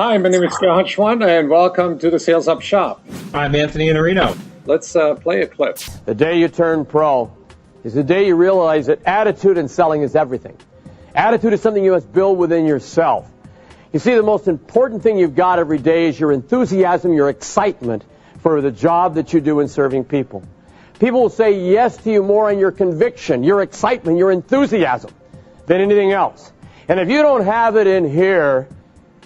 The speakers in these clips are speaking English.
Hi, my name is Gschwandtner, and welcome to the SalesOpShop. I'm Anthony Iannarino. Let's play a clip. The day you turn pro is the day you realize that attitude in selling is everything. Attitude is something you must build within yourself. You see, the most important thing you've got every day is your enthusiasm, your excitement for the job that you do in serving people. People will say yes to you more on your conviction, your excitement, your enthusiasm than anything else. And if you don't have it in here,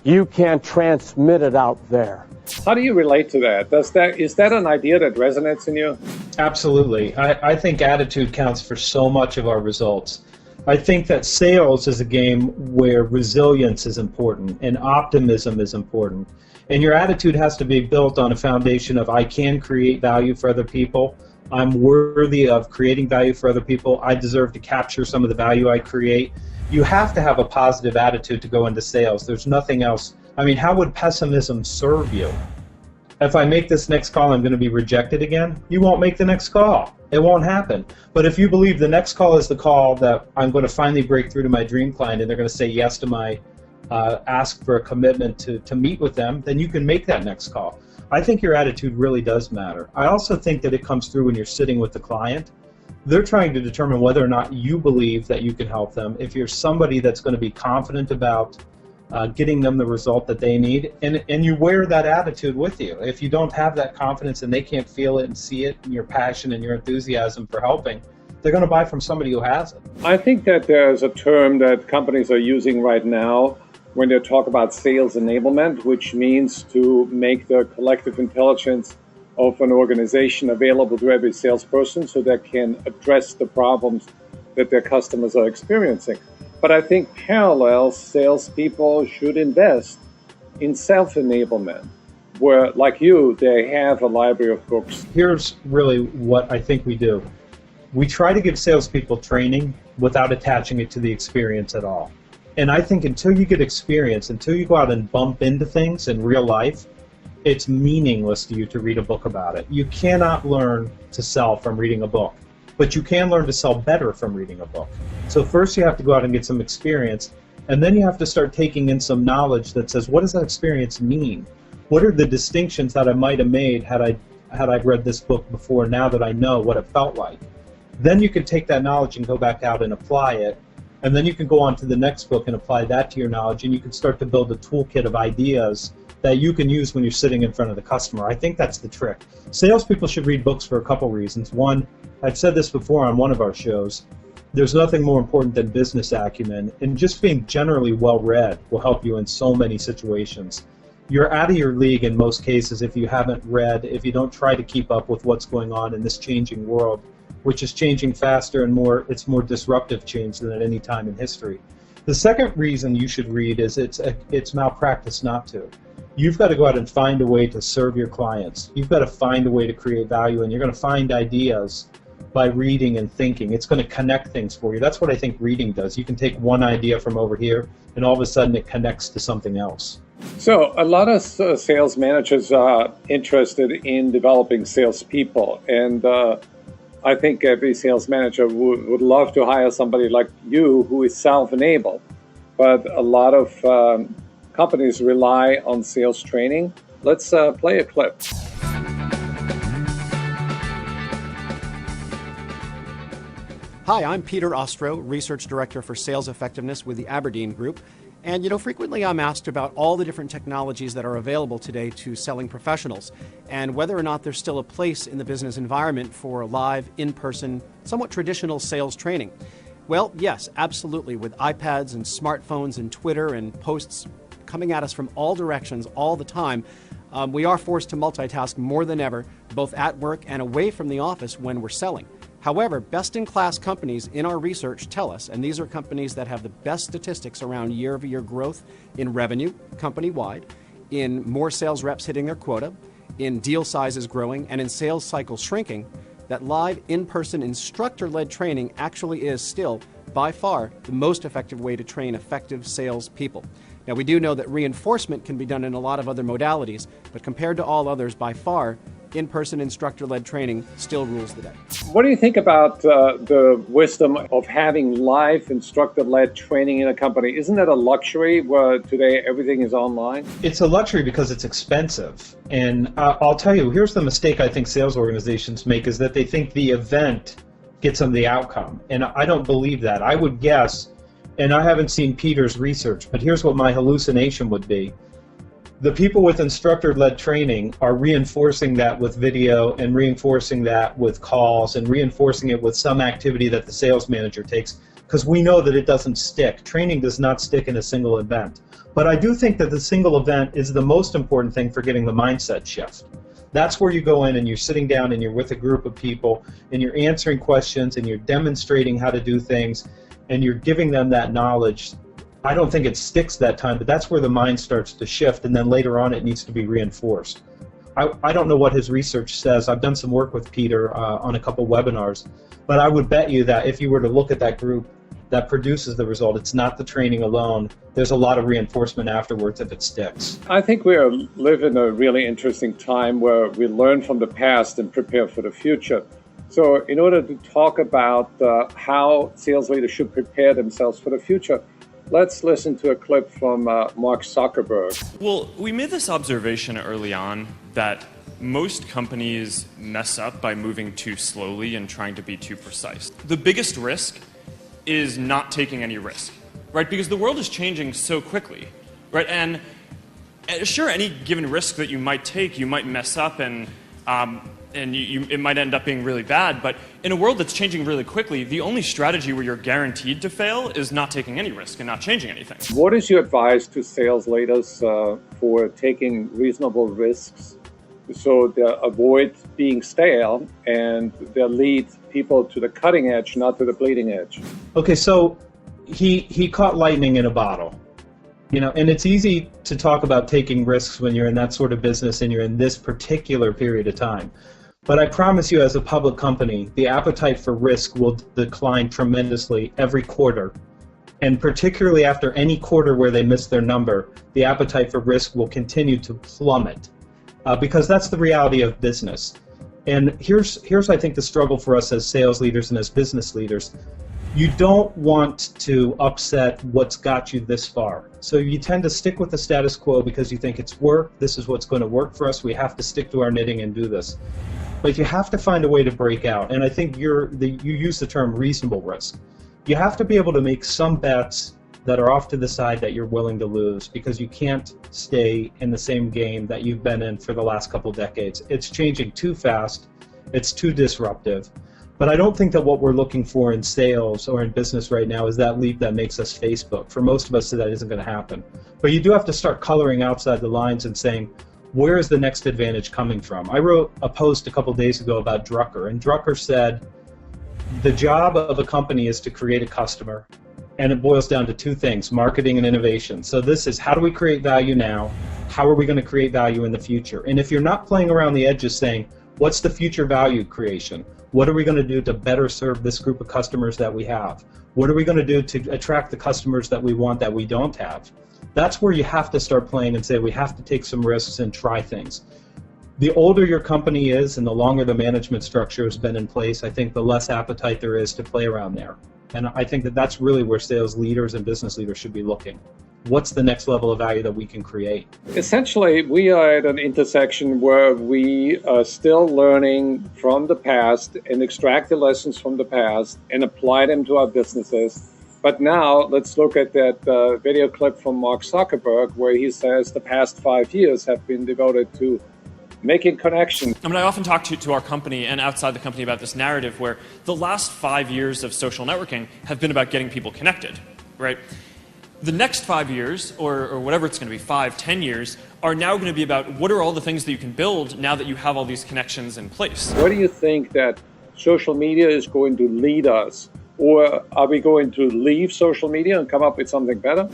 you can't transmit it out there. How do you relate to that? Is that an idea that resonates in you? Absolutely. I think attitude counts for so much of our results. I think that sales is a game where resilience is important and optimism is important. And your attitude has to be built on a foundation of I can create value for other people. I'm worthy of creating value for other people. I deserve to capture some of the value I create. You have to have a positive attitude to go into sales. There's nothing else. I mean, how would pessimism serve you? If I make this next call, I'm going to be rejected again. You won't make the next call. It won't happen. But if you believe the next call is the call that I'm going to finally break through to my dream client and they're going to say yes to my ask for a commitment to meet with them, then you can make that next call. I think your attitude really does matter. I also think that it comes through when you're sitting with the client. They're trying to determine whether or not you believe that you can help them. If you're somebody that's going to be confident about getting them the result that they need, and you wear that attitude with you. If you don't have that confidence and they can't feel it and see it in your passion and your enthusiasm for helping, they're going to buy from somebody who has it. I think that there's a term that companies are using right now when they talk about sales enablement, which means to make the collective intelligence of an organization available to every salesperson so they can address the problems that their customers are experiencing. But I think parallel salespeople should invest in self-enablement, where, like you, they have a library of books. Here's really what I think we do. We try to give salespeople training without attaching it to the experience at all. And I think until you get experience, until you go out and bump into things in real life, it's meaningless to you to read a book about it. You cannot learn to sell from reading a book, but you can learn to sell better from reading a book. So first you have to go out and get some experience, and then you have to start taking in some knowledge that says, what does that experience mean? What are the distinctions that I might have made had I read this book before, now that I know what it felt like? Then you can take that knowledge and go back out and apply it, and then you can go on to the next book and apply that to your knowledge, and you can start to build a toolkit of ideas that you can use when you're sitting in front of the customer. I think that's the trick. Salespeople should read books for a couple reasons. One, I've said this before on one of our shows, there's nothing more important than business acumen, and just being generally well-read will help you in so many situations. You're out of your league in most cases if you haven't read, if you don't try to keep up with what's going on in this changing world, which is changing faster and it's more disruptive change than at any time in history. The second reason you should read is it's malpractice not to. You've got to go out and find a way to serve your clients. You've got to find a way to create value, and you're going to find ideas by reading and thinking. It's going to connect things for you. That's what I think reading does. You can take one idea from over here, and all of a sudden it connects to something else. So a lot of sales managers are interested in developing salespeople, and I think every sales manager would love to hire somebody like you who is self-enabled. But a lot of companies rely on sales training. Let's play a clip. Hi, I'm Peter Ostrow, Research Director for Sales Effectiveness with the Aberdeen Group. And frequently I'm asked about all the different technologies that are available today to selling professionals and whether or not there's still a place in the business environment for live, in-person, somewhat traditional sales training. Well, yes, absolutely. With iPads and smartphones and Twitter and posts coming at us from all directions all the time, we are forced to multitask more than ever, both at work and away from the office when we're selling. However, best-in-class companies in our research tell us, and these are companies that have the best statistics around year-over-year growth in revenue, company-wide, in more sales reps hitting their quota, in deal sizes growing, and in sales cycles shrinking, that live, in-person, instructor-led training actually is still, by far, the most effective way to train effective salespeople. Now, we do know that reinforcement can be done in a lot of other modalities, but compared to all others, by far, in-person instructor-led training still rules the day. What do you think about the wisdom of having live instructor-led training in a company? Isn't that a luxury where today everything is online? It's a luxury because it's expensive. And I'll tell you, here's the mistake I think sales organizations make, is that they think the event gets them the outcome. And I don't believe that. I would guess, and I haven't seen Peter's research, but here's what my hallucination would be. The people with instructor-led training are reinforcing that with video and reinforcing that with calls and reinforcing it with some activity that the sales manager takes, because we know that it doesn't stick. Training does not stick in a single event. But I do think that the single event is the most important thing for getting the mindset shift. That's where you go in and you're sitting down and you're with a group of people and you're answering questions and you're demonstrating how to do things and you're giving them that knowledge. I don't think it sticks that time, but that's where the mind starts to shift, and then later on it needs to be reinforced. I don't know what his research says. I've done some work with Peter on a couple webinars, but I would bet you that if you were to look at that group that produces the result, it's not the training alone. There's a lot of reinforcement afterwards if it sticks. I think we live in a really interesting time where we learn from the past and prepare for the future. So in order to talk about how sales leaders should prepare themselves for the future, let's listen to a clip from Mark Zuckerberg. Well, we made this observation early on that most companies mess up by moving too slowly and trying to be too precise. The biggest risk is not taking any risk, right? Because the world is changing so quickly, right? And sure, any given risk that you might take, you might mess up and it might end up being really bad, but in a world that's changing really quickly, the only strategy where you're guaranteed to fail is not taking any risk and not changing anything. What is your advice to sales leaders for taking reasonable risks so they avoid being stale and they lead people to the cutting edge, not to the bleeding edge? Okay, so he caught lightning in a bottle. You know, and it's easy to talk about taking risks when you're in that sort of business and you're in this particular period of time. But I promise you, as a public company, the appetite for risk will decline tremendously every quarter. And particularly after any quarter where they miss their number, the appetite for risk will continue to plummet because that's the reality of business. And here's I think, the struggle for us as sales leaders and as business leaders. You don't want to upset what's got you this far. So you tend to stick with the status quo because you think it's work, this is what's going to work for us, we have to stick to our knitting and do this. But you have to find a way to break out, and I think you use the term reasonable risk. You have to be able to make some bets that are off to the side that you're willing to lose, because you can't stay in the same game that you've been in for the last couple decades. It's changing too fast, it's too disruptive. But I don't think that what we're looking for in sales or in business right now is that leap that makes us Facebook. For most of us, that isn't going to happen. But you do have to start coloring outside the lines and saying, where is the next advantage coming from? I wrote a post a couple days ago about Drucker, and Drucker said, the job of a company is to create a customer, and it boils down to two things, marketing and innovation. So this is, how do we create value now? How are we going to create value in the future? And if you're not playing around the edges saying, what's the future value creation? What are we going to do to better serve this group of customers that we have? What are we going to do to attract the customers that we want that we don't have? That's where you have to start playing and say we have to take some risks and try things. The older your company is and the longer the management structure has been in place, I think the less appetite there is to play around there. And I think that that's really where sales leaders and business leaders should be looking. What's the next level of value that we can create? Essentially, we are at an intersection where we are still learning from the past and extract the lessons from the past and apply them to our businesses. But now let's look at that video clip from Mark Zuckerberg where he says the past 5 years have been devoted to making connections. I mean, I often talk to our company and outside the company about this narrative where the last 5 years of social networking have been about getting people connected, right? The next 5 years, or whatever it's going to be, 5, 10 years, are now going to be about what are all the things that you can build now that you have all these connections in place. Where do you think that social media is going to lead us? Or are we going to leave social media and come up with something better?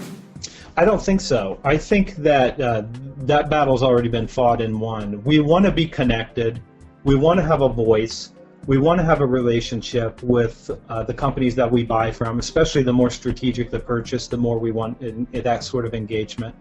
I don't think so. I think that that battle's already been fought and won. We want to be connected. We want to have a voice. We want to have a relationship with the companies that we buy from, especially the more strategic the purchase, the more we want in that sort of engagement.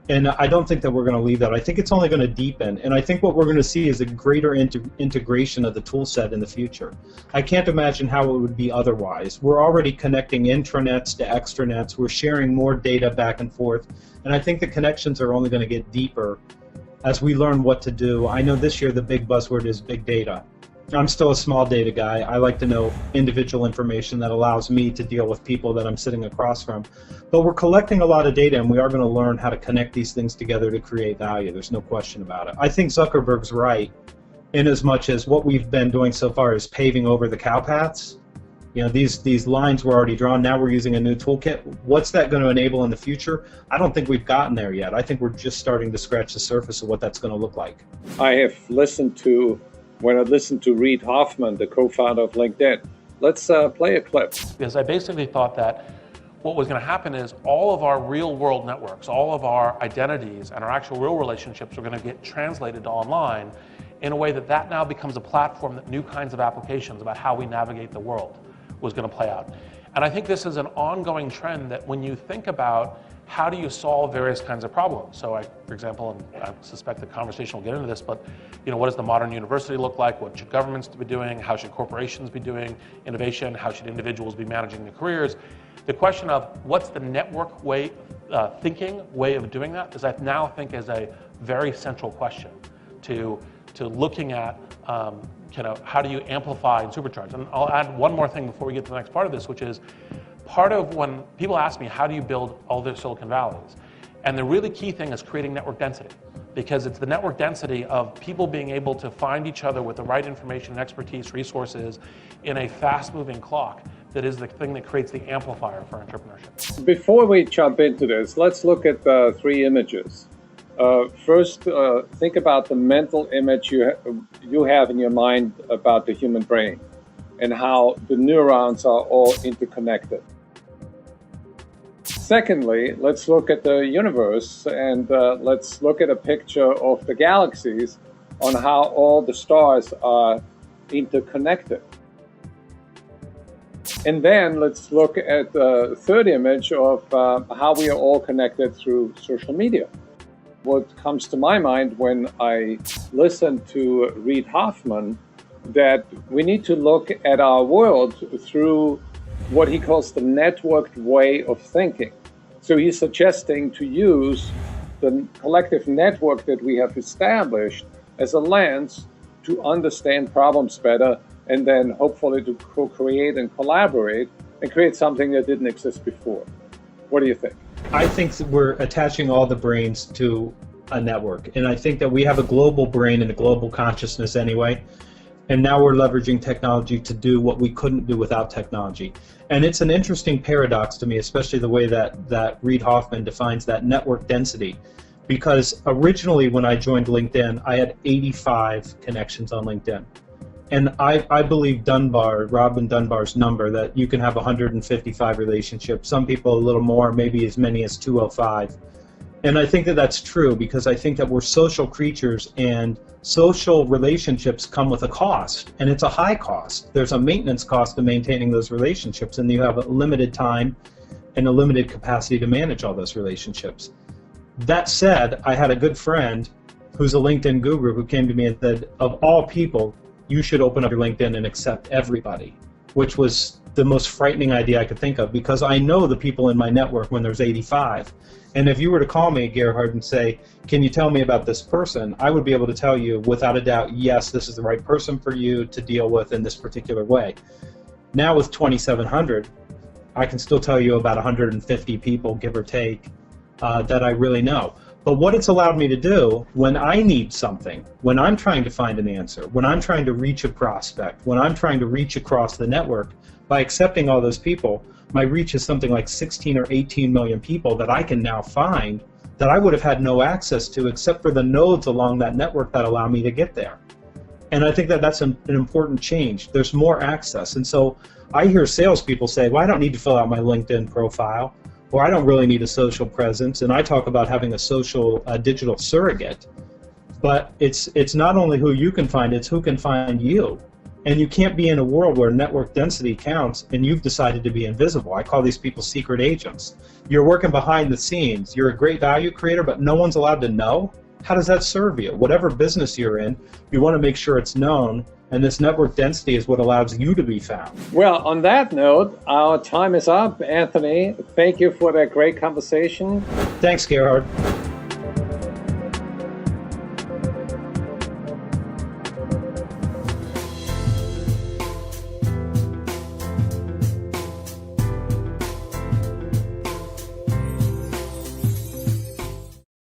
And I don't think that we're going to leave that. I think it's only going to deepen. And I think what we're going to see is a greater integration of the tool set in the future. I can't imagine how it would be otherwise. We're already connecting intranets to extranets. We're sharing more data back and forth. And I think the connections are only going to get deeper as we learn what to do. I know this year the big buzzword is big data. I'm still a small data guy. I like to know individual information that allows me to deal with people that I'm sitting across from. But we're collecting a lot of data, and we are going to learn how to connect these things together to create value. There's no question about it. I think Zuckerberg's right in as much as what we've been doing so far is paving over the cow paths. You know, these lines were already drawn. Now we're using a new toolkit. What's that going to enable in the future? I don't think we've gotten there yet. I think we're just starting to scratch the surface of what that's going to look like. When I listened to Reid Hoffman, the co-founder of LinkedIn. Let's play a clip. Because I basically thought that what was going to happen is all of our real world networks, all of our identities and our actual real relationships are going to get translated to online in a way that now becomes a platform that new kinds of applications about how we navigate the world was going to play out. And I think this is an ongoing trend that when you think about how do you solve various kinds of problems? So for example, and I suspect the conversation will get into this, but what does the modern university look like? What should governments be doing? How should corporations be doing innovation? How should individuals be managing their careers? The question of what's the network way, thinking way of doing that is I now think is a very central question to looking at how do you amplify and supercharge? And I'll add one more thing before we get to the next part of this, which is part of when people ask me, how do you build all the Silicon Valleys? And the really key thing is creating network density, because it's the network density of people being able to find each other with the right information, expertise, resources in a fast-moving clock that is the thing that creates the amplifier for entrepreneurship. Before we jump into this, let's look at the three images. First, think about the mental image you have in your mind about the human brain and how the neurons are all interconnected. Secondly, let's look at the universe and let's look at a picture of the galaxies on how all the stars are interconnected. And then let's look at the third image of how we are all connected through social media. What comes to my mind when I listen to Reid Hoffman, that we need to look at our world through what he calls the networked way of thinking. So he's suggesting to use the collective network that we have established as a lens to understand problems better and then hopefully to co-create and collaborate and create something that didn't exist before. What do you think? I think that we're attaching all the brains to a network, and I think that we have a global brain and a global consciousness anyway, and now we're leveraging technology to do what we couldn't do without technology. And it's an interesting paradox to me, especially the way that Reid Hoffman defines that network density, because originally when I joined LinkedIn, I had 85 connections on LinkedIn. And I believe Robin Dunbar's number, that you can have 155 relationships, some people a little more, maybe as many as 205. And I think that that's true, because I think that we're social creatures, and social relationships come with a cost, and it's a high cost. There's a maintenance cost to maintaining those relationships, and you have a limited time and a limited capacity to manage all those relationships. That said, I had a good friend who's a LinkedIn guru who came to me and said, of all people, you should open up your LinkedIn and accept everybody, which was the most frightening idea I could think of, because I know the people in my network when there's 85. And if you were to call me, Gerhard, and say, can you tell me about this person, I would be able to tell you without a doubt, yes, this is the right person for you to deal with in this particular way. Now with 2,700, I can still tell you about 150 people, give or take, that I really know. But what it's allowed me to do when I need something, when I'm trying to find an answer, when I'm trying to reach a prospect, when I'm trying to reach across the network, by accepting all those people, my reach is something like 16 or 18 million people that I can now find that I would have had no access to except for the nodes along that network that allow me to get there. And I think that that's an important change. There's more access. And so I hear salespeople say, well, I don't need to fill out my LinkedIn profile, or I don't really need a social presence. And I talk about having a social digital surrogate. But it's not only who you can find, it's who can find you. And you can't be in a world where network density counts and you've decided to be invisible. I call these people secret agents. You're working behind the scenes. You're a great value creator, but no one's allowed to know. How does that serve you? Whatever business you're in, you want to make sure it's known, and this network density is what allows you to be found. Well, on that note, our time is up. Anthony, thank you for that great conversation. Thanks, Gerhard.